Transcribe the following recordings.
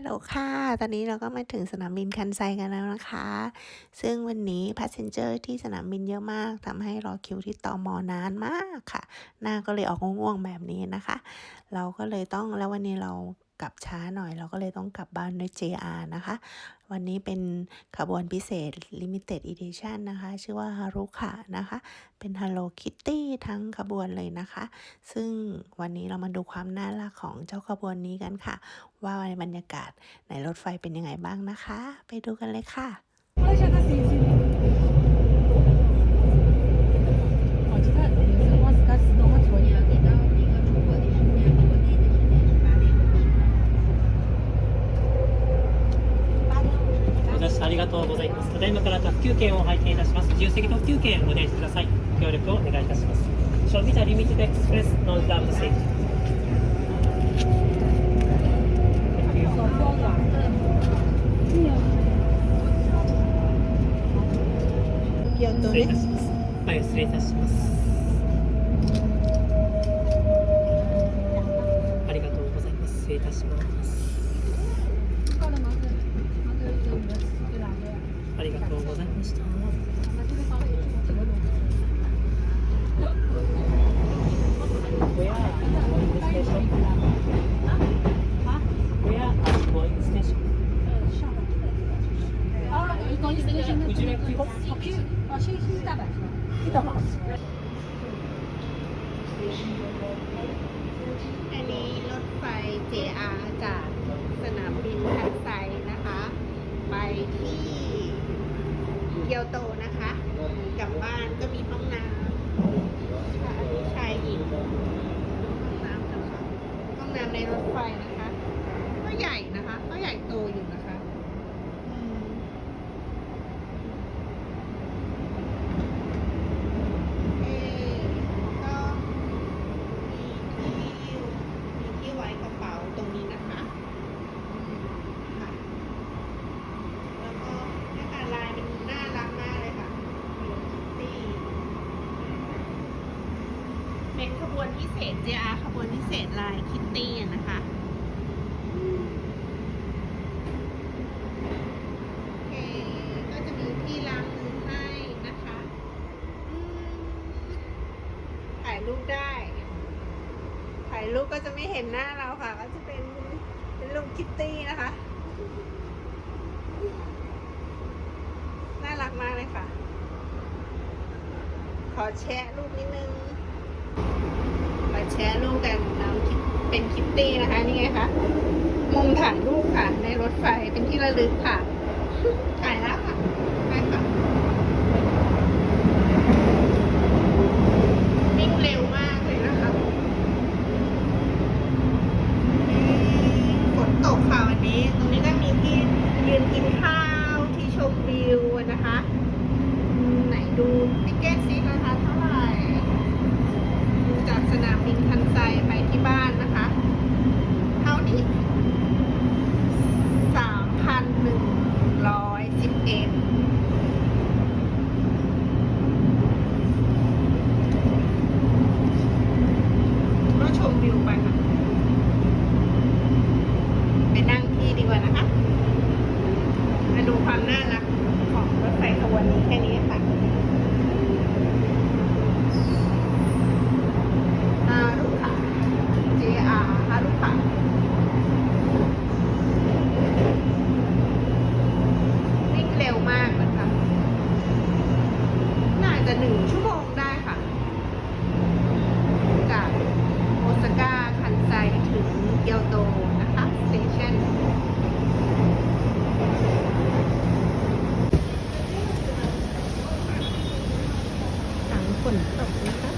ฮัลโหลค่ะ ตอนนี้เราก็มาถึงสนามบินคันไซกันแล้วนะคะ ซึ่งวันนี้ passenger ที่สนามบินเยอะมาก ทำให้รอคิวที่ตม.นานมากค่ะ หน้าก็เลยออกง่วงๆแบบนี้นะคะ เราก็เลยต้องแล้ววันนี้เรากลับช้าหน่อย เราก็เลยต้องกลับบ้านด้วย JR นะคะ วันนี้เป็นขบวนพิเศษ Limited Edition นะคะ ชื่อว่าฮารุค่ะนะคะ เป็น Hello Kitty ทั้งขบวนเลยนะคะ ซึ่งวันนี้เรามาดูความน่ารักของเจ้าขบวนนี้กันค่ะ ว่าบรรยากาศในรถไฟเป็นยังไงบ้างนะคะ ไปดูกันเลยค่ะありがとうございます。ただいまから特急券を拝見いたします。自由席特急券をお出しください。ご協力をお願いいたします。Show me the limited express non-reserved seat. 失礼いたします。はい、失礼いたします。ありがとうございます。失礼いたします。ありがとうございました。Where are you going station? Where are you going station? Would you like to go? 新大阪是吧？大阪。อันนี้รถไฟ JR จากสนามบินคันไซนะคะ ไปที่เกียวโตนะคะกลับบ้านก็มีห้องน้ำค่ะชายหญิงห้องน้ำนะคะห้องน้ำในรถไฟนะคะก็ใหญ่นะคะก็ใหญ่โตอยู่นะคะก็มีที่ไว้กระเป๋าตรงนี้นะคะค่ะแล้วก็หน้าตาลายมันน่ารักมากเลยค่ะเป็นขบวนพิเศษ JR ขบวนพิเศษลายคิตตี้นะคะโอเคก็จะมีที่ล้างมือให้นะคะถ่ายรูปได้ ถ่ายรูปก็จะไม่เห็นหน้าเราค่ะ ก็จะเป็นรูปคิตตี้นะคะ น่ารักมากเลยค่ะ ขอแชะรูปนิดนึงมาแชร์รูปกันน้องเป็นคิตตี้นะคะนี่ไงคะมุมถ่ายรูปค่ะในรถไฟเป็นที่ระลึกค่ะถ่ายแล้วค่ะไปค่ะวิ่งเร็วมากเลยนะคะฝนตกค่ะวันนี้ตรงนี้ก็มีที่ยืนกินข้าวที่ชมวิวนะคะไหนดูติ๊กเก็ตซิราคาเท่าไหร่จากสนามบินคันไซไปที่บ้านนะคะเท่านี้ 3,111 ก็ชมวิวไปค่ะไปนั่งที่ดีกว่านะคะมาดูความน่ารักของรถไฟขบวนนี้แค่นี้ค่ะฮารุค่ะ JR ฮารุค่ะวิ่งเร็วมากนะคะน่าจะ1 ชั่วโมงได้ค่ะจากโอซาก้าคันไซถึงเกียวโตนะคะสเตชันหลังฝนตกนะคะ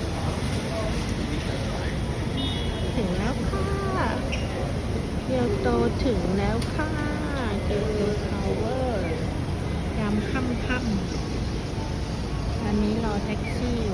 ถึงแล้วค่ะเกียวโตถึงแล้วค่ะเกียวโตทาวเวอร์ยามค่ำๆวันนี้รอแท็กซี่อยู่